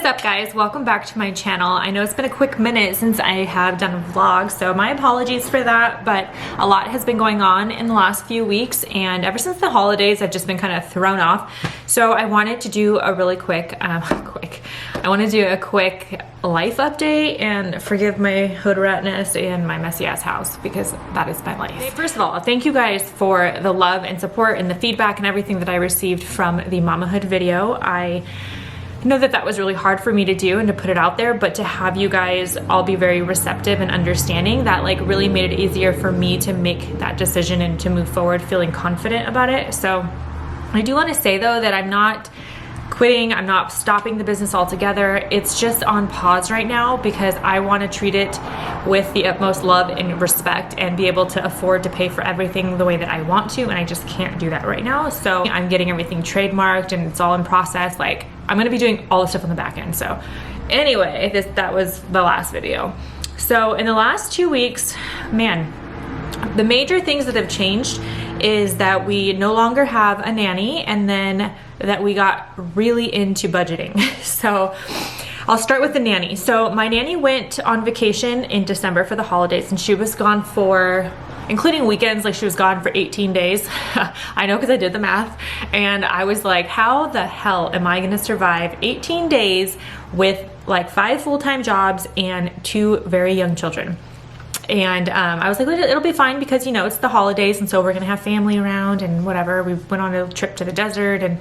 is up, guys? Welcome back to my channel. I know it's been a quick minute since I have done a vlog, so my apologies for that, but a lot has been going on in the last few weeks, and ever since the holidays I've just been kind of thrown off. So I wanted to do a really quick life update, and forgive my hood ratness and my messy ass house, because that is my life. First of all, thank you guys for the love and support and the feedback and everything that I received from the mamahood video. I know that that was really hard for me to do and to put it out there, but to have you guys all be very receptive and understanding, that like really made it easier for me to make that decision and to move forward feeling confident about it. So I do want to say though that I'm not quitting, I'm not stopping the business altogether. It's just on pause right now because I want to treat it with the utmost love and respect and be able to afford to pay for everything the way that I want to, and I just can't do that right now. So I'm getting everything trademarked and it's all in process. Like, I'm gonna be doing all the stuff on the back end. So anyway, that was the last video. So in the last 2 weeks, man, the major things that have changed is that we no longer have a nanny, and then that we got really into budgeting. So I'll start with the nanny. So my nanny went on vacation in December for the holidays, and she was gone for, including weekends, like she was gone for 18 days. I know, because I did the math, and I was like, how the hell am I gonna survive 18 days with like 5 full-time jobs and 2 very young children? And I was like, it'll be fine, because you know it's the holidays, and so we're gonna have family around and whatever. We went on a trip to the desert, and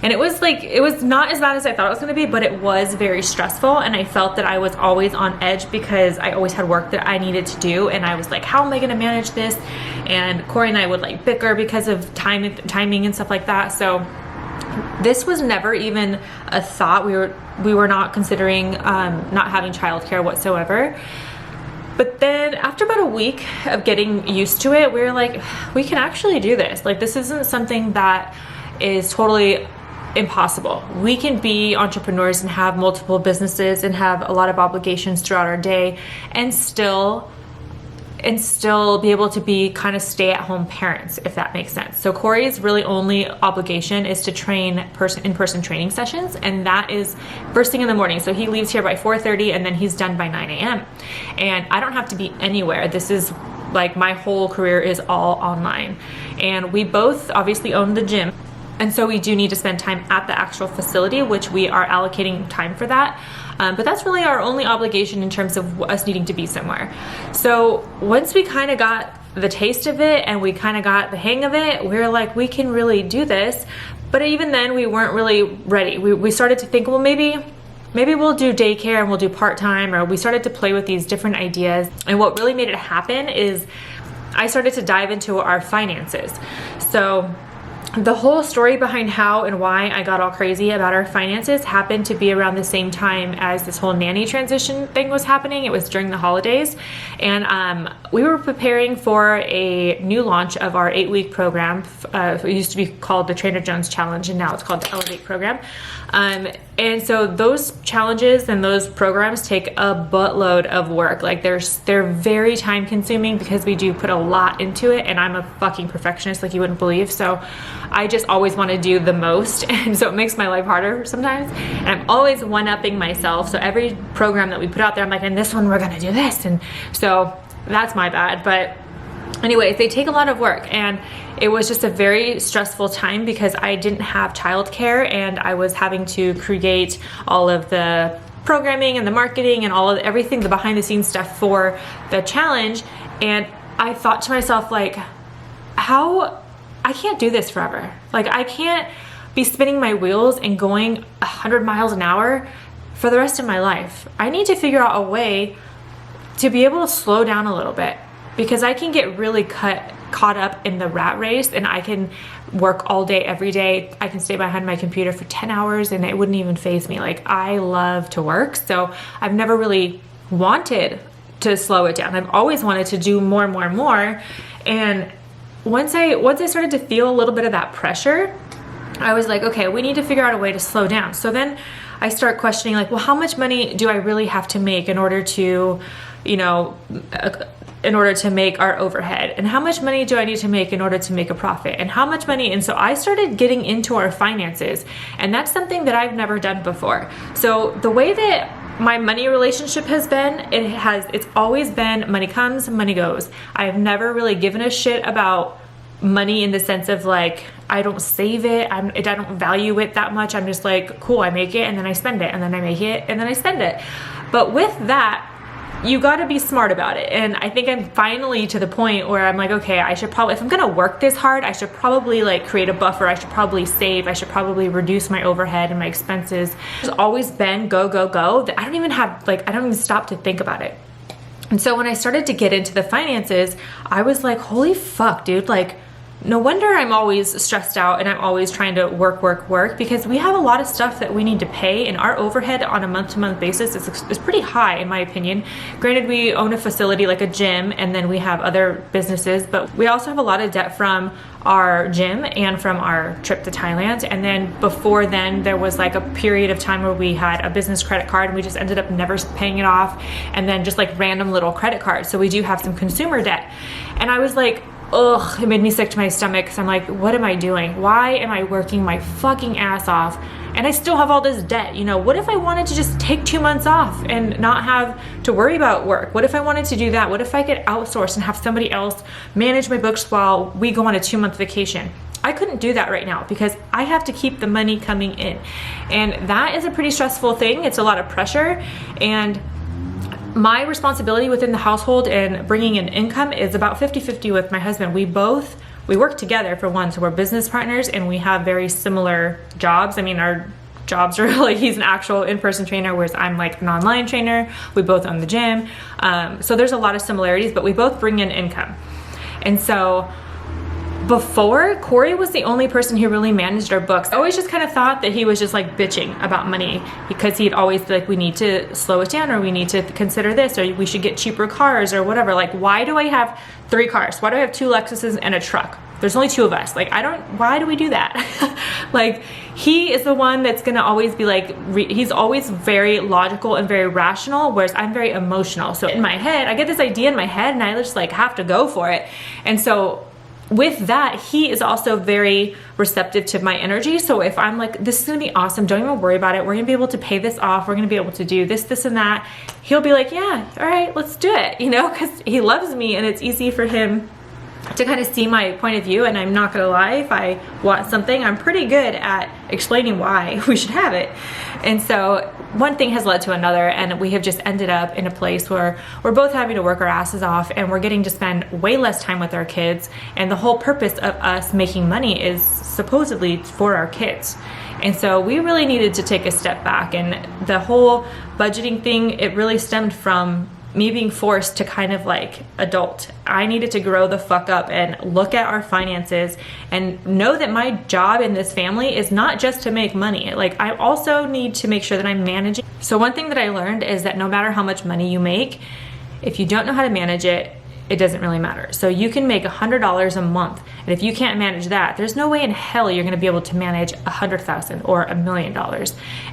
it was like, it was not as bad as I thought it was gonna be, but it was very stressful, and I felt that I was always on edge because I always had work that I needed to do, and I was like, how am I gonna manage this? And Corey and I would like bicker because of timing and stuff like that. So this was never even a thought. We were not considering not having childcare whatsoever. But then after about a week of getting used to it, we were like, we can actually do this. Like, this isn't something that is totally impossible. We can be entrepreneurs and have multiple businesses and have a lot of obligations throughout our day, and still be able to be kind of stay-at-home parents, if that makes sense. So Corey's really only obligation is to train in-person training sessions, and that is first thing in the morning. So he leaves here by 4:30, and then he's done by 9 a.m. And I don't have to be anywhere. This is like, my whole career is all online. And we both obviously own the gym, and so we do need to spend time at the actual facility, which we are allocating time for that. But that's really our only obligation in terms of us needing to be somewhere. So once we kind of got the taste of it and we kind of got the hang of it, we were like, we can really do this. But even then, we weren't really ready. We started to think, well, maybe we'll do daycare and we'll do part-time, or we started to play with these different ideas. And what really made it happen is I started to dive into our finances. So the whole story behind how and why I got all crazy about our finances happened to be around the same time as this whole nanny transition thing was happening. It was during the holidays, and we were preparing for a new launch of our 8-week program. It used to be called the Trainer Jones Challenge, and now it's called the Elevate program. And so those challenges and those programs take a buttload of work. Like, they're very time consuming because we do put a lot into it, and I'm a fucking perfectionist like you wouldn't believe. So I just always want to do the most, and so it makes my life harder sometimes. And I'm always one-upping myself. So every program that we put out there, I'm like, in this one we're gonna do this, and so that's my bad. But anyways, they take a lot of work, and it was just a very stressful time because I didn't have childcare, and I was having to create all of the programming and the marketing and all of everything, the behind the scenes stuff for the challenge. And I thought to myself, like, I can't do this forever. Like, I can't be spinning my wheels and going 100 miles an hour for the rest of my life. I need to figure out a way to be able to slow down a little bit, because I can get really caught up in the rat race, and I can work all day, every day. I can stay behind my computer for 10 hours and it wouldn't even faze me. Like, I love to work, so I've never really wanted to slow it down. I've always wanted to do more and more and more. And once I started to feel a little bit of that pressure, I was like, okay, we need to figure out a way to slow down. So then I start questioning, like, well, how much money do I really have to make in order to, you know, in order to make our overhead, and how much money do I need to make in order to make a profit, and how much money. And so I started getting into our finances, and that's something that I've never done before. So the way that my money relationship has been, it's always been money comes, money goes. I've never really given a shit about money in the sense of like, I don't save it, I don't value it that much. I'm just like, cool, I make it and then I spend it, and then I make it and then I spend it. But with that, you got to be smart about it. And I think I'm finally to the point where I'm like, okay, I should probably, if I'm gonna work this hard, I should probably like create a buffer. I should probably save. I should probably reduce my overhead and my expenses. It's always been go, go, go, that I don't even stop to think about it. And so when I started to get into the finances, I was like, holy fuck, dude, like, no wonder I'm always stressed out and I'm always trying to work, because we have a lot of stuff that we need to pay, and our overhead on a month-to-month basis is pretty high in my opinion. Granted, we own a facility like a gym, and then we have other businesses, but we also have a lot of debt from our gym and from our trip to Thailand. And then before then, there was like a period of time where we had a business credit card and we just ended up never paying it off, and then just like random little credit cards. So we do have some consumer debt. And I was like, ugh, it made me sick to my stomach, because I'm like, what am I doing? Why am I working my fucking ass off and I still have all this debt? You know, what if I wanted to just take 2 months off and not have to worry about work? What if I wanted to do that? What if I could outsource and have somebody else manage my books while we go on a 2-month vacation? I couldn't do that right now because I have to keep the money coming in. And that is a pretty stressful thing. It's a lot of pressure, and my responsibility within the household and bringing in income is about 50-50 with my husband. We work together for one, so we're business partners and we have very similar jobs. I mean, our jobs are like, he's an actual in-person trainer, whereas I'm like an online trainer. We both own the gym. So there's a lot of similarities, but we both bring in income. And so before, Corey was the only person who really managed our books. I always just kind of thought that he was just like bitching about money, because he'd always be like, we need to slow it down, or we need to consider this, or we should get cheaper cars or whatever. Like, why do I have 3 cars? Why do I have 2 Lexuses and a truck? There's only 2 of us. Like, why do we do that? Like, he is the one that's gonna always be like, he's always very logical and very rational, whereas I'm very emotional. So in my head, I get this idea in my head and I just like have to go for it. And so with that, he is also very receptive to my energy. So if I'm like, this is gonna be awesome, don't even worry about it, we're gonna be able to pay this off, we're gonna be able to do this and that, he'll be like, yeah, all right, let's do it, you know, because he loves me and it's easy for him to kind of see my point of view. And I'm not gonna lie, if I want something, I'm pretty good at explaining why we should have it. And so one thing has led to another, and we have just ended up in a place where we're both having to work our asses off, and we're getting to spend way less time with our kids. And the whole purpose of us making money is supposedly for our kids. And so we really needed to take a step back. And the whole budgeting thing, it really stemmed from me being forced to kind of like adult. I needed to grow the fuck up and look at our finances and know that my job in this family is not just to make money. Like, I also need to make sure that I'm managing. So one thing that I learned is that no matter how much money you make, if you don't know how to manage it, it doesn't really matter. So you can make $100 a month, and if you can't manage that, there's no way in hell you're gonna be able to manage $100,000 or $1 million.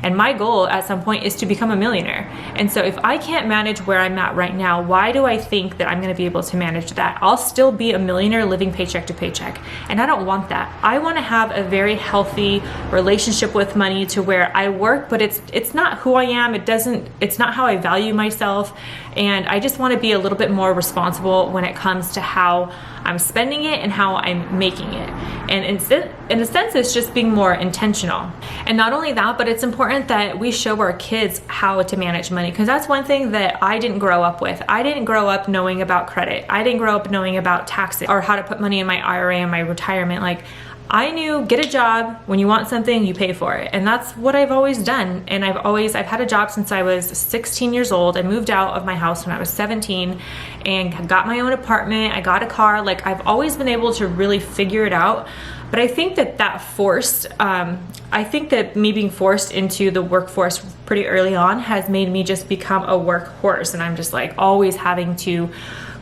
And my goal at some point is to become a millionaire. And so if I can't manage where I'm at right now, why do I think that I'm gonna be able to manage that? I'll still be a millionaire living paycheck to paycheck, and I don't want that. I wanna have a very healthy relationship with money, to where I work, but it's not who I am. It's not how I value myself. And I just wanna be a little bit more responsible when it comes to how I'm spending it and how I'm making it. And in a sense, it's just being more intentional. And not only that, but it's important that we show our kids how to manage money, because that's one thing that I didn't grow up with. I didn't grow up knowing about credit. I didn't grow up knowing about taxes or how to put money in my IRA and my retirement. Like, I knew, get a job, when you want something, you pay for it. And that's what I've always done. And I've had a job since I was 16 years old. I moved out of my house when I was 17 and got my own apartment. I got a car. Like, I've always been able to really figure it out. But I think I think that me being forced into the workforce pretty early on has made me just become a workhorse. And I'm just like always having to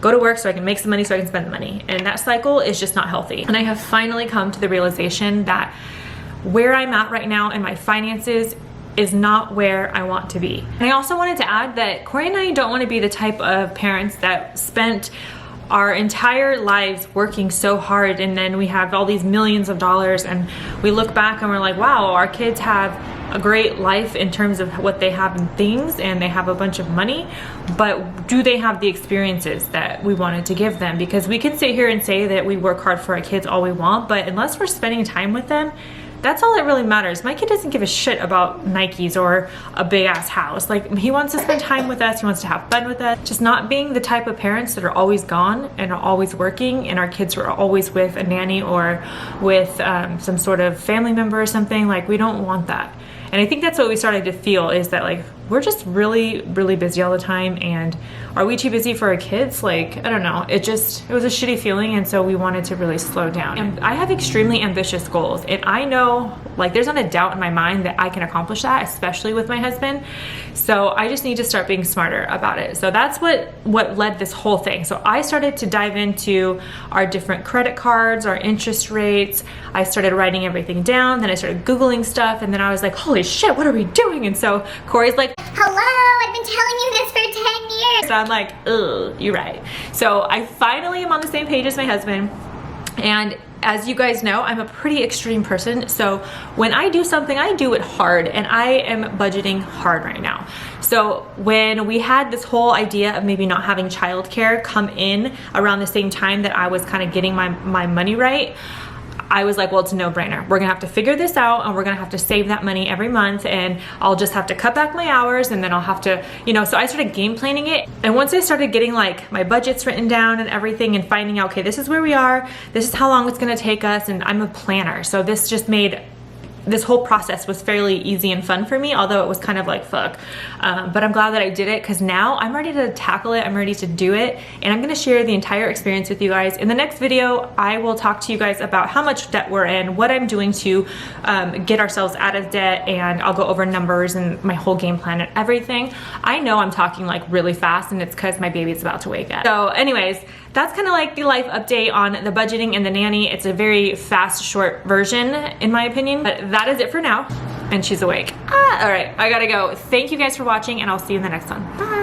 go to work so I can make some money so I can spend the money. And that cycle is just not healthy. And I have finally come to the realization that where I'm at right now in my finances is not where I want to be. And I also wanted to add that Corey and I don't want to be the type of parents that spent our entire lives working so hard, and then we have all these millions of dollars, and we look back and we're like, wow, our kids have a great life in terms of what they have in things, and they have a bunch of money, but do they have the experiences that we wanted to give them? Because we can sit here and say that we work hard for our kids all we want, but unless we're spending time with them, that's all that really matters. My kid doesn't give a shit about Nikes or a big ass house. Like, he wants to spend time with us, he wants to have fun with us. Just not being the type of parents that are always gone and are always working, and our kids are always with a nanny or with some sort of family member or something. Like, we don't want that. And I think that's what we started to feel, is that like, we're just really, really busy all the time, and are we too busy for our kids? Like, I don't know, it was a shitty feeling, and so we wanted to really slow down. And I have extremely ambitious goals, and I know, like, there's not a doubt in my mind that I can accomplish that, especially with my husband. So I just need to start being smarter about it. So that's what led this whole thing. So I started to dive into our different credit cards, our interest rates. I started writing everything down, then I started Googling stuff, and then I was like, holy shit, what are we doing? And so Corey's like, hello, I've been telling you this for 10 years. So I'm like, ugh, you're right. So I finally am on the same page as my husband. And as you guys know, I'm a pretty extreme person. So when I do something, I do it hard, and I am budgeting hard right now. So when we had this whole idea of maybe not having childcare come in around the same time that I was kind of getting my money right, I was like, well, it's a no-brainer. We're gonna have to figure this out, and we're gonna have to save that money every month, and I'll just have to cut back my hours, and then I'll have to, you know, so I started game planning it. And once I started getting like my budgets written down and everything, and finding out, okay, this is where we are, this is how long it's gonna take us, and I'm a planner. So this just made this whole process was fairly easy and fun for me, although it was kind of like, fuck. But I'm glad that I did it, because now I'm ready to tackle it, I'm ready to do it, and I'm gonna share the entire experience with you guys. In the next video, I will talk to you guys about how much debt we're in, what I'm doing to get ourselves out of debt, and I'll go over numbers and my whole game plan and everything. I know I'm talking like really fast, and it's because my baby's about to wake up. So anyways, that's kind of like the life update on the budgeting and the nanny. It's a very fast, short version, in my opinion. But that is it for now. And she's awake. All right, I gotta go. Thank you guys for watching, and I'll see you in the next one. Bye.